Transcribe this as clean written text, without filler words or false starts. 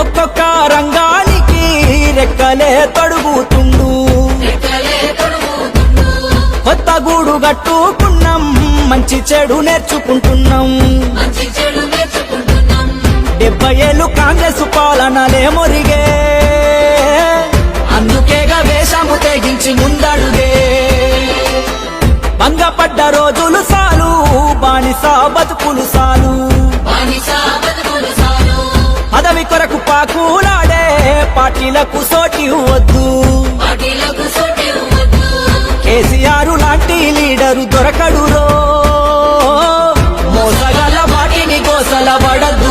ఒక్కొక్క రంగానికి రెక్కలే తొడుగుతుండు కొత్త గూడు గట్టుకున్నాం మంచి చెడు నేర్చుకుంటున్నాం 70 ఏళ్ళు కాంగ్రెస్ పాలనలే మొరిగే అందుకేగా వేషము తెగించి ముందడుగే భంగపడ్డ రోజులు సాలు బానిస బతుకులు సాలు పదవి కొరకు పాకులాడే పార్టీలకు సోటి వద్దు కేసీఆర్ లాంటి లీడరు దొరకడురో మోసగల వాటిని గోసల పడద్దు